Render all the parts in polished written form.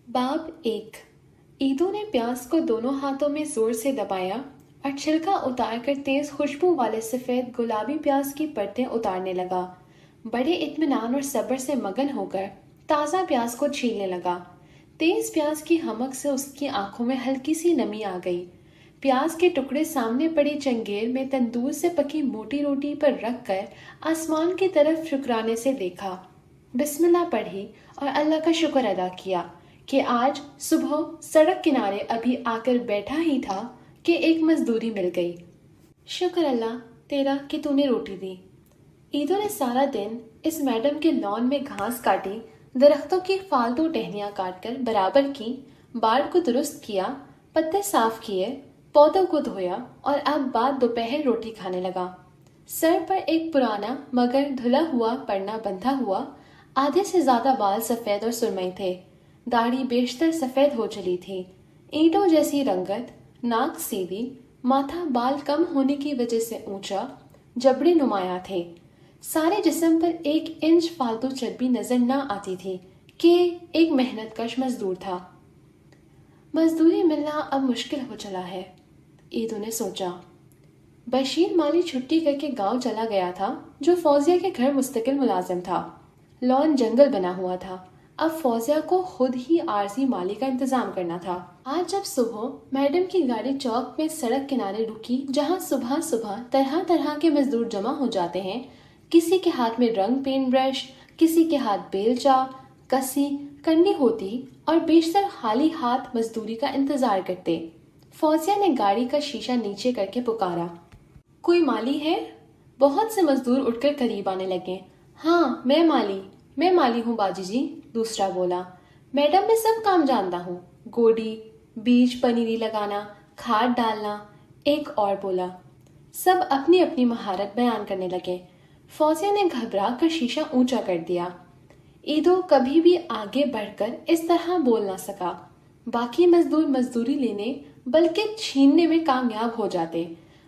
बाब एक। ईदू ने प्याज को दोनों हाथों में जोर से दबाया और छिलका उतारकर तेज खुशबू वाले सफेद गुलाबी प्याज की परतें उतारने लगा। बड़े इत्मीनान और सब्र से मगन होकर ताज़ा प्याज को छीलने लगा। तेज प्याज की हमक से उसकी आंखों में हल्की सी नमी आ गई। प्याज के टुकड़े सामने पड़ी चंगेर में तंदूर से पकी मोटी रोटी पर रखकर आसमान की तरफ शुक्राने से देखा। बिस्मिल्लाह पढ़ी और अल्लाह का शुक्र अदा किया कि आज सुबह सड़क किनारे अभी आकर बैठा ही था कि एक मजदूरी मिल गई। शुक्र अल्लाह तेरा कि तूने रोटी दी। ईदो ने सारा दिन इस मैडम के लॉन में घास काटी, दरख्तों की फालतू टहनियाँ काटकर बराबर की, बाड़ को दुरुस्त किया, पत्ते साफ किए, पौधों को धोया और अब बाद दोपहर रोटी खाने लगा। सर पर एक पुराना मगर धुला हुआ पन्ना बंधा हुआ, आधे से ज्यादा बाल सफेद और सुरमई थे। दाढ़ी बेशतर सफेद हो चली थी। ईंटों जैसी रंगत, नाक सीधी, माथा बाल कम होने की वजह से ऊंचा, जबड़े नुमाया थे। सारे जिस्म पर 1 इंच फालतू चर्बी नजर न आती थी कि एक मेहनतकश मजदूर था। मजदूरी मिलना अब मुश्किल हो चला है, ईदू ने सोचा। बशीर माली छुट्टी करके गांव चला गया था, जो फौजिया के घर मुस्तकिल मुलाजिम था। लॉन जंगल बना हुआ था। अब फौजिया को खुद ही आरजी माली का इंतजाम करना था। आज जब सुबह मैडम की गाड़ी चौक में सड़क किनारे रुकी, जहां सुबह सुबह तरह तरह के मजदूर जमा हो जाते हैं, किसी के हाथ में रंग पेंट ब्रश, किसी के हाथ बेलचा, कसी करनी होती और बेशतर खाली हाथ मजदूरी का इंतजार करते। फौजिया ने गाड़ी का शीशा नीचे करके पुकारा, कोई माली है? बहुत से मजदूर उठकर करीब आने लगे। हाँ, मैं माली हूँ बाजी जी, दूसरा बोला। मैडम मैं सब काम जानता हूँ, गोडी, बीज पनीरी लगाना, खाद डालना, एक और बोला। सब अपनी अपनी महारत बयान करने लगे। फौजिया ने घबरा कर शीशा ऊंचा कर दिया। ईदो कभी भी आगे बढ़कर इस तरह बोल ना सका। बाकी मजदूर मजदूरी लेने बल्कि छीनने में कामयाब हो जाते,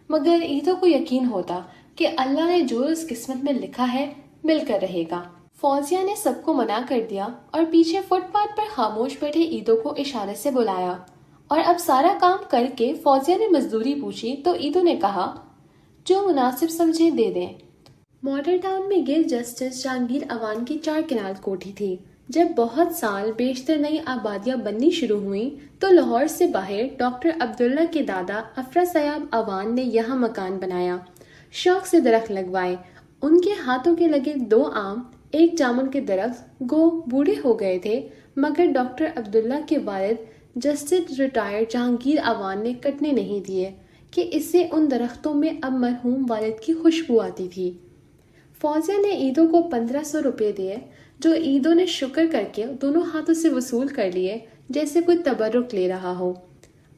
मगर ईदो को यकीन होता कि अल्लाह ने जो इस किस्मत में लिखा है मिलकर रहेगा। फौजिया ने सबको मना कर दिया और पीछे फुटपाथ पर खामोश बैठे ईदो को इशारे से बुलाया। और अब सारा काम करके फौजिया ने मजदूरी पूछी तो ईदो ने कहा, जो मुनासिब समझे दे दें। मॉडल टाउन में गिर जस्टिस जहांगीर अवान की 4 किनाल कोठी थी। जब बहुत साल बेशतर नई आबादियां बननी शुरू हुई तो लाहौर से बाहर डॉक्टर अब्दुल्ला के दादा अफरा सयाब अवान ने यहाँ मकान बनाया। शौक से दरख्त लगवाए। उनके हाथों के लगे 2 आम, 1 जामुन के दरख्त गो बूढ़े हो गए थे, मगर डॉक्टर अब्दुल्ला के वालिद जस्टिस रिटायर्ड जहांगीर अवान ने कटने नहीं दिए कि इससे उन दरख्तों में अब मरहूम वालिद की खुशबू आती थी। फौजिया ने ईदो को 1500 रुपये दिए, जो ईदो ने शुक्र करके दोनों हाथों से वसूल कर लिए जैसे कोई तबर्रुक ले रहा हो।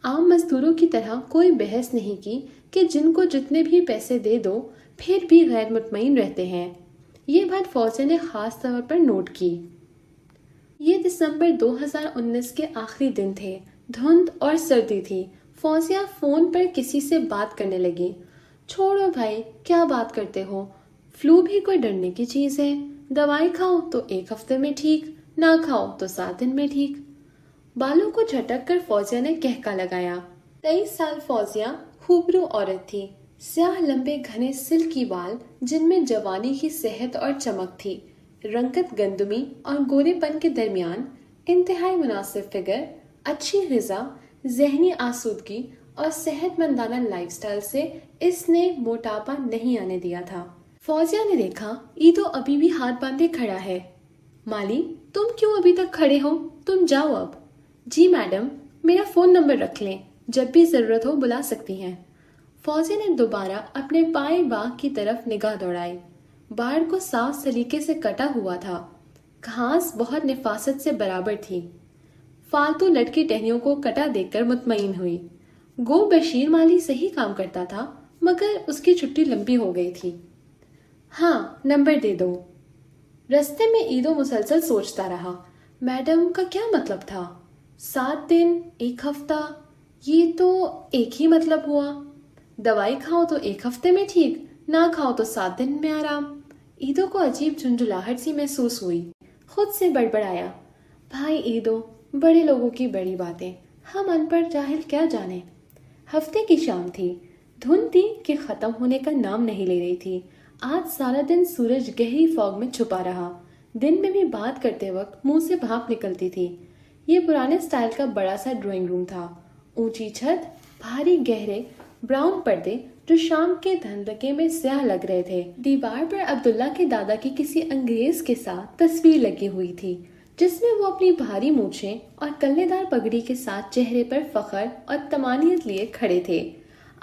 आम मजदूरों की तरह कोई बहस नहीं की कि जिनको जितने भी पैसे दे दो फिर भी गैर मुतमईन रहते हैं। ये बात फौजिया ने खास तौर पर नोट की। ये दिसंबर 2019 के आखिरी दिन थे। धुंध और सर्दी थी। फौजिया फोन पर किसी से बात करने लगी। छोड़ो भाई, क्या बात करते हो? फ्लू भी कोई डरने की चीज है। दवाई खाओ तो 1 हफ्ते में ठीक, ना खाओ तो 7 दिन में ठीक। बालों को झटक कर फौजिया ने कहका लगाया। 23 साल फौजिया खूबरू औरत थी। स्याह लंबे घने सिल्की बाल जिनमें जवानी की सेहत और चमक थी। रंगत गंदमी और गोरेपन के दरमियान इंतहाई मुनासिब फिगर, अच्छी ग़िज़ा, जहनी आसूदगी और सेहतमंदाना लाइफस्टाइल से इसने मोटापा नहीं आने दिया था। फौजिया ने देखा ईदो अभी भी हाथ बांधे खड़ा है। माली, तुम क्यों अभी तक खड़े हो? तुम जाओ अब। जी मैडम, मेरा फोन नंबर रख लें, जब भी जरूरत हो बुला सकती हैं। फौजी ने दोबारा अपने पाए बाग की तरफ निगाह दौड़ाई। बाड़ को साफ सलीके से कटा हुआ था। घास बहुत निफासत से बराबर थी। फालतू लटकी टहनियों को कटा देखकर मुतमईन हुई। गो बशीर माली सही काम करता था, मगर उसकी छुट्टी लंबी हो गई थी। हाँ, नंबर दे दो। रस्ते में ईदो मुसलसल सोचता रहा। मैडम का क्या मतलब था? 7 दिन, 1 हफ्ता, ये तो एक ही मतलब हुआ। दवाई खाओ तो 1 हफ्ते में ठीक, ना खाओ तो 7 दिन में आराम। ईदो को अजीब झुंझुलाहट सी महसूस हुई। खुद से बड़बड़ाया, भाई ईदो, बड़े लोगों की बड़ी बातें, हम अनपढ़ जाहिल क्या जाने। हफ्ते की शाम थी। धुंध थी कि खत्म होने का नाम नहीं ले रही थी। आज सारा दिन सूरज गहरी फॉग में छुपा रहा। दिन में भी बात करते वक्त मुंह से भाप निकलती थी। ये पुराने स्टाइल का बड़ा सा ड्राइंग रूम था। ऊंची छत, भारी गहरे ब्राउन पर्दे जो शाम के धंधके में स्याह लग रहे थे। दीवार पर अब्दुल्ला के दादा की किसी अंग्रेज के साथ तस्वीर लगी हुई थी, जिसमें वो अपनी भारी मूछें और कल्लेदार पगड़ी के साथ चेहरे पर फख्र और तमानियत लिए खड़े थे।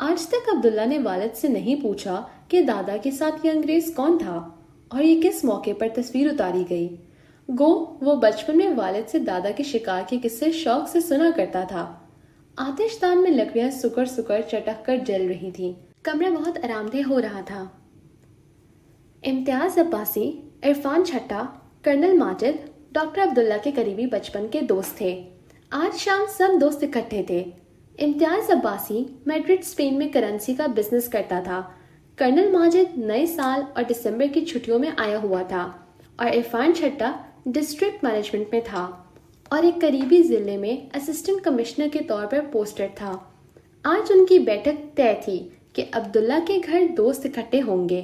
आज तक अब्दुल्ला ने वालिद से नहीं पूछा कि दादा के साथ ये अंग्रेज कौन था और ये किस मौके पर तस्वीर उतारी गई। गो वो बचपन में वालिद से दादा के शिकार के किस्से शौक से सुना करता था। आतिशदान में लकड़ियां सुकर सुकर चटक कर जल रही थीं। कमरा बहुत आरामदेह हो रहा था। इम्तियाज अब्बासी, इरफान छट्टा, कर्नल माजिद डॉक्टर अब्दुल्ला के करीबी बचपन के दोस्त थे। आज शाम सब दोस्त इकट्ठे थे। इम्तियाज अब्बासी मैड्रिड स्पेन में करेंसी का बिजनेस करता था। कर्नल माजिद नए साल और दिसंबर की छुट्टियों में आया हुआ था और इरफान छट्टा डिस्ट्रिक्ट मैनेजमेंट में था और एक करीबी जिले में असिस्टेंट कमिश्नर के तौर पर पोस्टेड था। आज उनकी बैठक तय थी कि अब्दुल्ला के घर दोस्त इकट्ठे होंगे।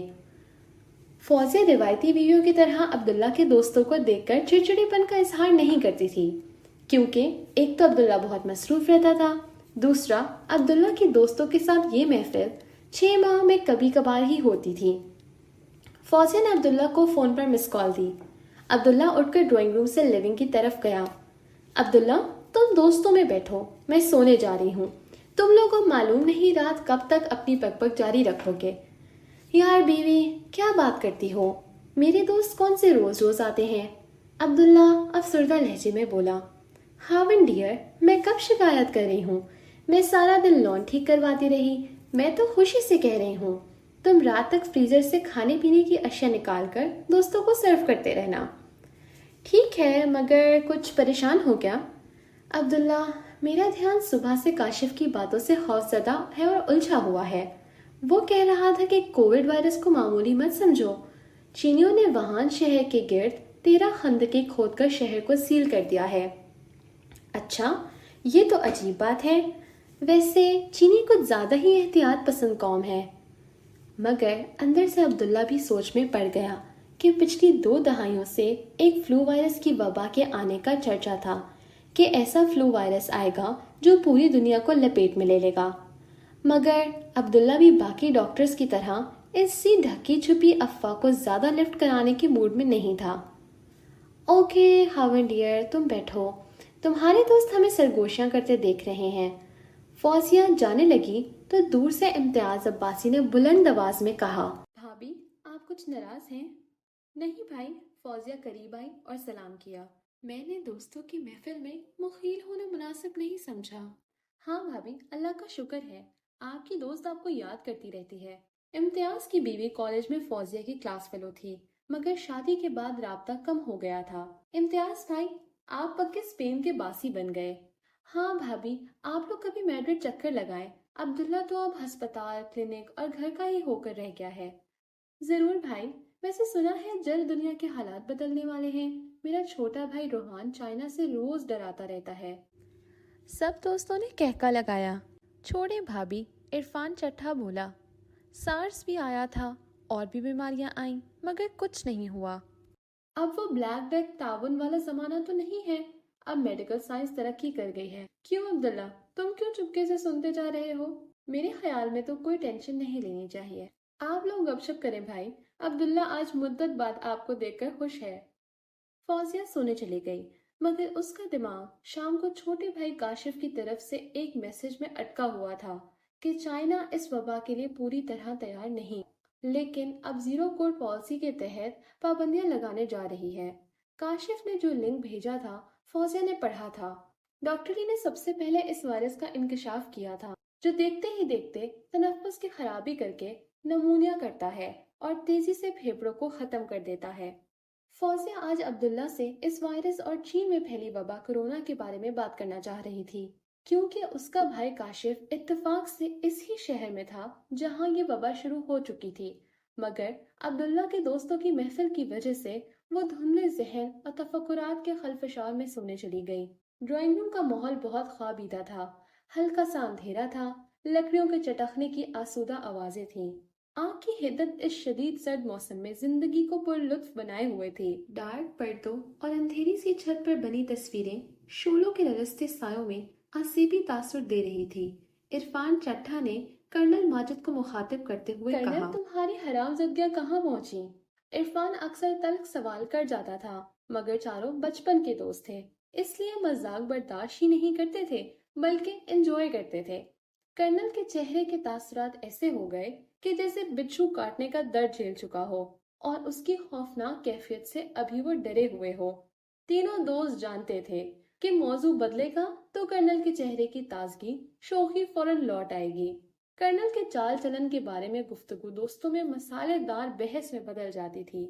फौजिया रिवायती बीवियों की तरह अब्दुल्ला के दोस्तों को देखकर चिड़चिड़ेपन का इजहार नहीं करती थी, क्योंकि एक तो अब्दुल्ला बहुत मसरूफ रहता था, दूसरा अब्दुल्ला के दोस्तों के साथ ये महफिल 6 माह में कभी कभार ही होती थी। फौजिया ने अब्दुल्ला को फोन पर मिस कॉल दी। अब्दुल्ला उठकर ड्राइंग रूम से लिविंग की तरफ गया। अब्दुल्ला, तुम दोस्तों में बैठो, मैं सोने जा रही हूँ। तुम लोगों को मालूम नहीं रात कब तक अपनी पकपक जारी रखोगे। यार बीवी, क्या बात करती हो? मेरे दोस्त कौन से रोज रोज आते हैं? अब्दुल्ला अफसरदा लहजे में बोला। हावन डियर, मैं कब शिकायत कर रही हूँ? मैं सारा दिन लॉन ठीक करवाती रही। मैं तो खुशी से कह रही हूँ, तुम रात तक फ्रीजर से खाने पीने की अशिया निकाल कर दोस्तों को सर्व करते रहना। ठीक है, मगर कुछ परेशान हो क्या? अब्दुल्ला, मेरा ध्यान सुबह से काशिफ की बातों से खौफजदा है और उलझा हुआ है। वो कह रहा था कि कोविड वायरस को मामूली मत समझो। चीनियों ने वहान शहर के गिर्द 13 खंदकें खोदकर शहर को सील कर दिया है। अच्छा, ये तो अजीब बात है। वैसे चीनी कुछ ज्यादा ही एहतियात पसंद कौम है। मगर अंदर से अब्दुल्ला भी सोच में पड़ गया कि पिछली 2 दहाइयों से एक फ्लू वायरस की वबा के आने का चर्चा था कि ऐसा फ्लू वायरस आएगा जो पूरी दुनिया को लपेट में ले लेगा। मगर अब्दुल्ला भी बाकी डॉक्टर्स की तरह इस सी ढकी छुपी अफवाह को ज्यादा लिफ्ट कराने के मूड में नहीं था। ओके हावन डियर, तुम बैठो। तुम्हारे दोस्त हमें सरगोशियां करते देख रहे हैं। फौजिया जाने लगी तो दूर से इम्तियाज अब्बासी ने बुलंद आवाज में कहा, भाभी, आप कुछ नाराज हैं? नहीं भाई, फौजिया करीब आई और सलाम किया। मैंने दोस्तों की महफिल में मुखील होना मुनासिब नहीं समझा। हाँ भाभी, अल्लाह का शुक्र है, आपकी दोस्त आपको याद करती रहती है। इम्तियाज की बीवी कॉलेज में फौजिया की क्लास फेलो थी, मगर शादी के बाद राब्ता कम हो गया था। इम्तियाज भाई, आप पक्के स्पेन के बासी बन गए। हाँ भाभी, आप लोग कभी मैड्रिड चक्कर लगाएं। अब्दुल्ला तो अब अस्पताल, क्लिनिक और घर का ही होकर रह गया है। जरूर भाई, वैसे सुना है जल्द दुनिया के हालात बदलने वाले हैं। मेरा छोटा भाई रोहान चाइना से रोज डराता रहता है। सब दोस्तों ने कहका लगाया। छोड़े भाभी, इरफान चट्ठा बोला। सार्स भी आया था और भी बीमारियां आईं, मगर कुछ नहीं हुआ। अब वो ब्लैक डेथ ताउन वाला जमाना तो नहीं है। अब मेडिकल साइंस तरक्की कर गई है। क्यों अब्दुल्ला, तुम क्यों चुपके से सुनते जा रहे हो? मेरे ख्याल में तो कोई टेंशन नहीं लेनी चाहिए। आप लोग गपशप करें भाई। अब्दुल्ला आज मुद्दत बाद आपको देखकर खुश है। फौजिया सोने चली गई, मगर उसका दिमाग शाम को छोटे भाई काशिफ की तरफ से एक मैसेज में अटका हुआ था कि चाइना इस वबा के लिए पूरी तरह तैयार नहीं, लेकिन अब जीरो कोविड पॉलिसी के तहत पाबंदियां लगाने जा रही है। काशिफ ने जो लिंक भेजा था, फौजिया ने पढ़ा था। डॉक्टरी ने सबसे पहले इस वायरस का इंकशाफ किया था, जो देखते ही देखते तनफ्फुस की खराबी करके नमूनिया करता है और तेजी से फेफड़ों को खत्म कर देता है। फौजिया आज अब्दुल्ला से इस वायरस और चीन में फैली वबा कोरोना के बारे में बात करना चाह रही थी, क्योंकि उसका भाई काशिफ इत्तेफाक से इस ही शहर में था जहां ये वबा शुरू हो चुकी थी। मगर अब्दुल्ला के दोस्तों की महफिल की वजह से वो धुंधले जहन और तफक्कुरात के खलफशार में सोने चली गई। ड्राइंग रूम का माहौल बहुत ख्वाबीदा था। हल्का सा अंधेरा था, लकड़ियों के चटकने की आसूदा आवाजें थीं। आग की हिद्दत इस शदीद सर्द मौसम में जिंदगी को पुरलुत्फ बनाए हुए थी। डार्क पर्दों और अंधेरी सी छत पर बनी तस्वीरें शोलों के ललचते सायों में आसिफी तासुर दे रही थी। इरफान चट्टा ने कर्नल माजिद को मुखातिब करते हुए कहा, कर्नल तुम्हारी हरामजादियां कहाँ पहुंची? इरफान अक्सर तल्ख सवाल कर जाता था, मगर चारों बचपन के दोस्त थे, इसलिए मजाक बर्दाश्त ही नहीं करते थे, बल्कि एंजॉय करते थे। कर्नल के चेहरे के तासुरात ऐसे हो गए कि जैसे बिच्छू काटने का दर्द झेल चुका हो और उसकी खौफनाक कैफियत से अभी वो डरे हुए हो। तीनों दोस्त जानते थे कि मौजू बदलेगा तो कर्नल के चेहरे की ताजगी, शोखी फौरन लौट आएगी। कर्नल के चाल चलन के बारे में गुफ्तगू दोस्तों में मसालेदार बहस में बदल जाती थी।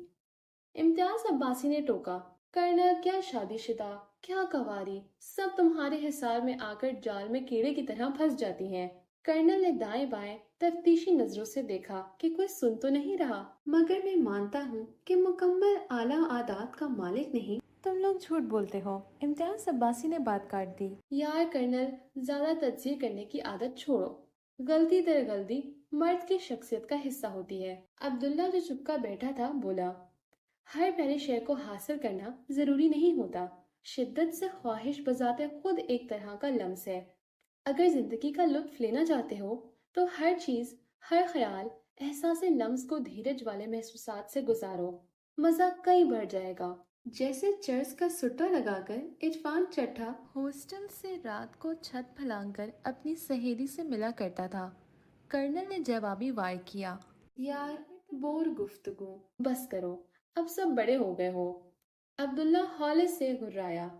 इम्तियाज अब्बासी ने टोका, कर्नल क्या शादीशुदा, क्या कवारी, सब तुम्हारे हिसाब में आकर जाल में कीड़े की तरह फंस जाती हैं। कर्नल ने दाएं बाएं तफ्तीशी नजरों से देखा कि कोई सुन तो नहीं रहा, मगर मैं मानता हूँ कि मुकम्मल आला आदात का मालिक नहीं। तुम लोग झूठ बोलते हो, इम्तियाज अब्बासी ने बात काट दी। यार कर्नल, ज्यादा तज्जिए करने की आदत छोड़ो। गलती दर गलती मर्द की शख्सियत का हिस्सा होती है। अब्दुल्ला जो चुपका बैठा था बोला, हर पहले शय को हासिल करना जरूरी नहीं होता। शिद्दत से ख्वाहिश बजाते खुद एक तरह का लम्स है। अगर जिंदगी का लुत्फ लेना चाहते हो तो हर चीज, हर ख्याल, एहसास लम्स को धीरज वाले महसूसात से गुजारो, मजा कई बढ़ जाएगा। जैसे चर्च का सुट्टा लगाकर इरफान चट्टा हॉस्टल से रात को छत फैलाकर अपनी सहेली से मिला करता था। कर्नल ने जवाबी वार किया, यार बोर गुफ्तगू बस करो, अब सब बड़े हो गए हो। अब्दुल्ला हौले से घुर्राया।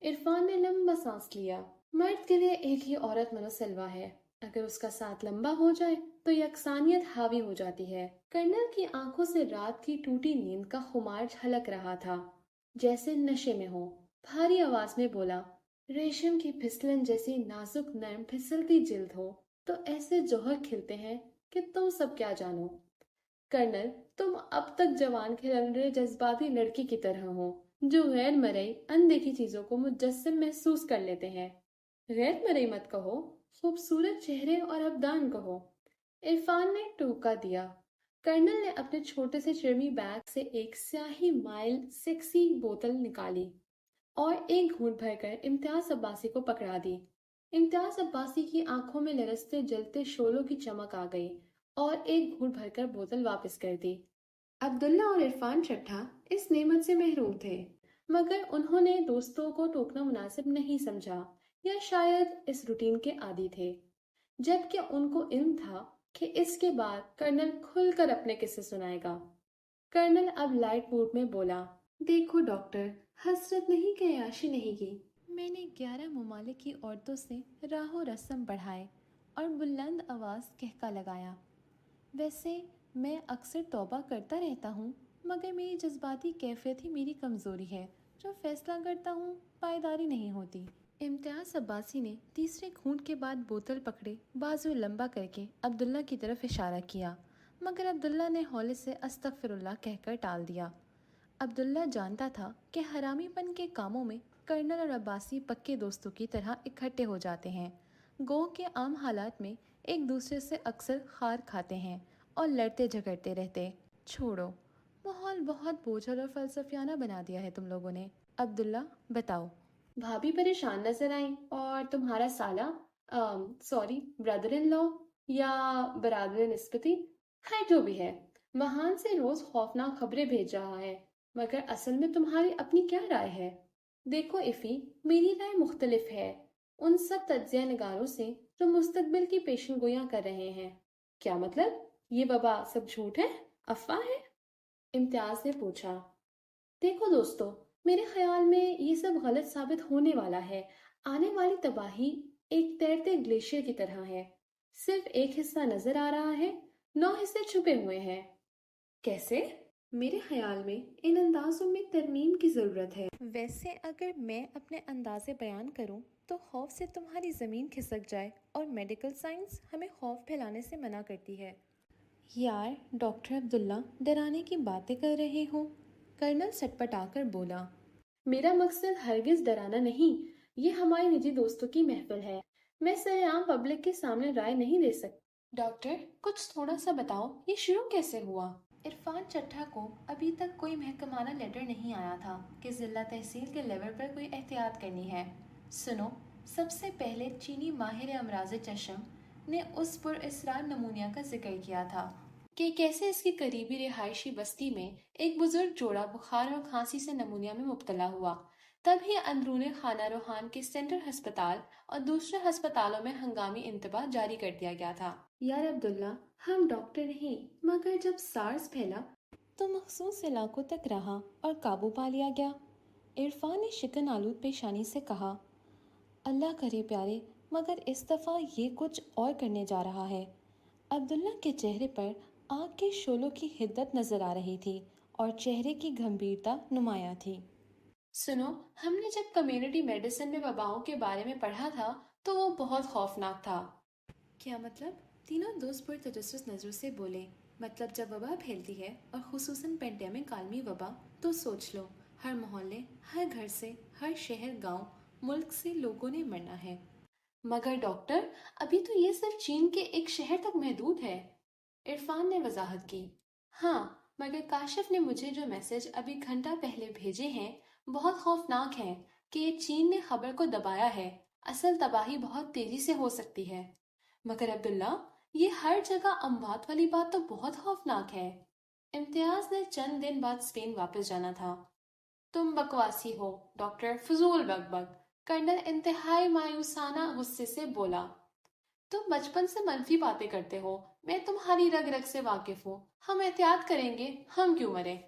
इरफान ने लंबा सांस लिया। मर्द के लिए एक ही औरत मनोसलवा है, अगर उसका साथ लंबा हो जाए तो यकसानियत हावी हो जाती है। कर्नल की आंखों से रात की टूटी नींद का खुमार झलक रहा था, जैसे नशे में हो। भारी आवाज में बोला, रेशम की फिसलन जैसी नाजुक नरम फिसलती जिल्द हो तो ऐसे जौहर खिलते हैं कि तुम सब क्या जानो। कर्नल, तुम अब तक जवान खिलौने जज्बाती लड़की की तरह हो, जो गैर मरई अनदेखी चीजों को मुजस्सम महसूस कर लेते हैं। गैर मरई मत कहो, खूबसूरत चेहरे और अबदान कहो। इरफान ने टोका दिया। कर्नल ने अपने छोटे से चिरमी बैग से एक स्याही माइल सेक्सी बोतल निकाली और एक घूंट भरकर इम्तियाज अब्बासी को पकड़ा दी। इम्तियाज अब्बासी की आंखों में लरसते जलते शोलों की चमक आ गई और एक घूंट भरकर बोतल वापस कर दी। अब्दुल्ला और इरफान चट्टा इस नेमत से महरूम थे, मगर उन्होंने दोस्तों को टोकना मुनासिब नहीं समझा, या शायद इस रूटीन के आदी थे। जबकि उनको इल्म था कि इसके बाद कर्नल खुलकर अपने किस्से सुनाएगा। कर्नल अब लाइट मूड में बोला, देखो डॉक्टर, हसरत नहीं कि अय्याशी नहीं की। मैंने 11 ममालिक की औरतों से राहो रस्म बढ़ाए और बुलंद आवाज़ कहका लगाया। वैसे मैं अक्सर तौबा करता रहता हूँ, मगर मेरी जज्बाती कैफियत ही मेरी कमज़ोरी है। जो फैसला करता हूँ पायदारी नहीं होती। इम्तियाज अब्बासी ने तीसरे घूंट के बाद बोतल पकड़े बाजू लंबा करके अब्दुल्ला की तरफ इशारा किया, मगर अब्दुल्ला ने हौले से अस्तगफिरुल्लाह कहकर टाल दिया। अब्दुल्ला जानता था कि हरामीपन के कामों में कर्नल और अब्बासी पक्के दोस्तों की तरह इकट्ठे हो जाते हैं। गो के आम हालात में एक दूसरे से अक्सर खार खाते हैं और लड़ते झगड़ते रहते। छोड़ो, माहौल बहुत बोझल और फलसफियाना बना दिया है तुम लोगों ने। अब्दुल्ला बताओ। भाभी परेशान नजर आई और तुम्हारा साला, सॉरी ब्रदर इन लॉ या बरादर निस्बती, है जो भी है, महान से रोज खौफनाक खबरें भेज रहा है, मगर असल में तुम्हारी अपनी क्या राय है? देखो इफी, मेरी राय मुख्तलिफ है उन सब तज्जिया निगारों से जो मुस्तकबिल की पेशन गोइयां कर रहे हैं। क्या मतलब? ये बाबा सब झूठ है, अफवाह है? इम्तियाज ने पूछा। देखो दोस्तों, मेरे ख्याल में ये सब गलत साबित होने वाला है। आने वाली तबाही एक तैरते ग्लेशियर की तरह है। सिर्फ एक हिस्सा नजर आ रहा है, 9 हिस्से छुपे हुए हैं। कैसे? मेरे ख्याल में इन अंदाजों में तरमीम की जरूरत है। वैसे अगर मैं अपने अंदाजे बयान करूं तो खौफ से तुम्हारी ज़मीन खिसक जाए, और मेडिकल साइंस हमें खौफ फैलाने से मना करती है। यार डॉक्टर अब्दुल्ला, डराने की बातें कर रहे हो? कर्नल सटपटाकर बोला। मेरा मकसद हरगिज डराना नहीं, یہ ہماری نجی دوستوں کی محفل ہے، میں سر عام پبلک کے سامنے رائے نہیں دے سکتی۔ ڈاکٹر کچھ تھوڑا سا بتاؤ، یہ شروع کیسے ہوا؟ عرفان چٹھا کو ابھی تک کوئی محکمانہ لیٹر نہیں آیا تھا کہ ضلع تحصیل کے لیول پر کوئی احتیاط کرنی ہے۔ سنو، سب سے پہلے چینی ماہر امراض چشم نے اس پر اسرار نمونیا کا ذکر کیا تھا کہ کیسے اس کی قریبی رہائشی بستی میں ایک بزرگ جوڑا بخار اور کھانسی سے نمونیا میں مبتلا ہوا۔ تب ہی اندرون خانہ روحان کے سینٹرل ہسپتال اور دوسرے ہسپتالوں میں ہنگامی انتباہ جاری کر دیا گیا تھا۔ یار عبداللہ، ہم ڈاکٹر نہیں، مگر جب سارس پھیلا تو مخصوص علاقوں تک رہا اور قابو پا لیا گیا۔ عرفان نے شکن آلود پیشانی سے کہا، اللہ کرے پیارے، مگر اس دفعہ یہ کچھ اور کرنے جا رہا ہے۔ عبداللہ کے چہرے پر آگ کے شعلوں کی حدت نظر آ رہی تھی اور چہرے کی گھمبیرتا نمایاں تھی۔ سنو، ہم نے جب کمیونٹی میڈیسن میں وباؤں کے بارے میں پڑھا تھا تو وہ بہت خوفناک تھا۔ کیا مطلب؟ تینوں دوست پر تجسس نظروں سے بولے۔ مطلب جب وبا پھیلتی ہے اور خصوصاً پینڈیمک عالمی وبا، تو سوچ لو، ہر محلے، ہر گھر سے، ہر شہر، گاؤں، ملک سے لوگوں نے مرنا ہے۔ مگر ڈاکٹر، ابھی تو یہ صرف چین کے ایک شہر تک محدود ہے، عرفان نے وضاحت کی۔ ہاں، مگر کاشف نے مجھے جو میسج ابھی گھنٹہ پہلے بھیجے ہیں بہت خوفناک ہیں کہ چین نے خبر کو دبایا ہے۔ اصل تباہی بہت تیزی سے ہو سکتی ہے۔ مگر عبداللہ، یہ ہر جگہ اموات والی بات تو بہت خوفناک ہے۔ امتیاز نے چند دن بعد اسپین واپس جانا تھا۔ تم بکواسی ہو ڈاکٹر، فضول بک بک، کرنل انتہائی مایوسانہ غصے سے بولا۔ تم بچپن سے منفی باتیں کرتے ہو، میں تمہاری رگ رگ سے واقف ہوں، ہم احتیاط کریں گے، ہم کیوں مریں؟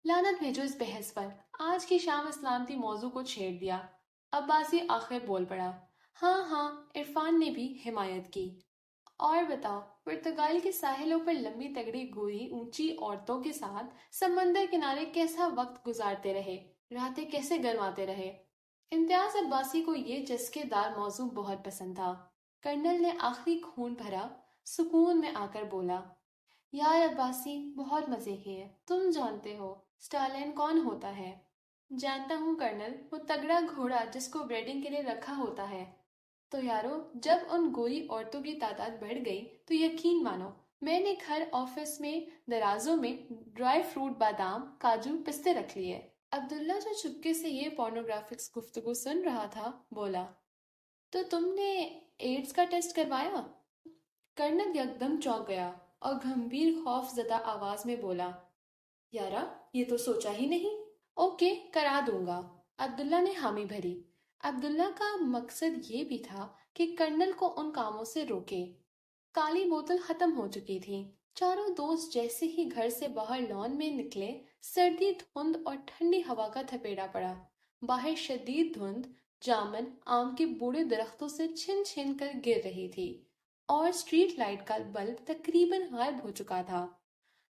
لعنت بھیجو اس بحث پر، آج کی شام سلامتی موضوع کو چھیڑ دیا۔ عباسی آخر بول پڑا۔ ہاں ہاں، عرفان نے بھی حمایت کی۔ اور بتاؤ، پرتگال کے ساحلوں پر لمبی تگڑی گوری اونچی عورتوں کے ساتھ سمندر کنارے کیسا وقت گزارتے رہے، راتیں کیسے گرماتے رہے؟ امتیاز عباسی کو یہ چسکے دار موضوع بہت پسند تھا۔ کرنل نے آخری خون بھرا سکون میں آ کر بولا، یار عباسی، بہت مزے کی ہے۔ تم جانتے ہو اسٹالین کون ہوتا ہے؟ جانتا ہوں کرنل، وہ تگڑا گھوڑا جس کو بریڈنگ کے لیے رکھا ہوتا ہے۔ تو یارو، جب ان گوری عورتوں کی تعداد بڑھ گئی تو یقین مانو، میں نے گھر آفس میں درازوں میں ڈرائی فروٹ، بادام، کاجو، پستے رکھ لیے۔ عبداللہ جو چپکے سے یہ پورنوگرافکس گفتگو سن رہا تھا بولا، تو تم نے ایڈز کا ٹیسٹ کروایا؟ کرنل یکدم چونک گیا اور گھمبیر خوف زدہ آواز میں بولا، یارا یہ تو سوچا ہی نہیں۔ اوکے، کرا دوں گا، عبداللہ نے حامی بھری۔ عبداللہ کا مقصد یہ بھی تھا کہ کرنل کو ان کاموں سے روکے۔ کالی بوتل ختم ہو چکی تھی۔ چاروں دوست جیسے ہی گھر سے باہر لان میں نکلے، سردی، دھند اور ٹھنڈی ہوا کا تھپیڑا پڑا۔ باہر شدید دھند جامن آم کے بوڑھے درختوں سے چھن چھن کر گر رہی تھی اور اسٹریٹ لائٹ کا بلب تقریباً غائب ہو چکا تھا۔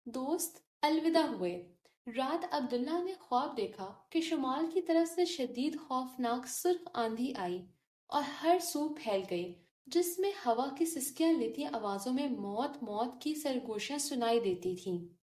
دوست الوداع ہوئے۔ رات عبداللہ نے خواب دیکھا کہ شمال کی طرف سے شدید خوفناک سرخ آندھی آئی اور ہر سو پھیل گئی، جس میں ہوا کی سسکیاں لیتی آوازوں میں موت موت کی سرگوشیاں سنائی دیتی تھیں۔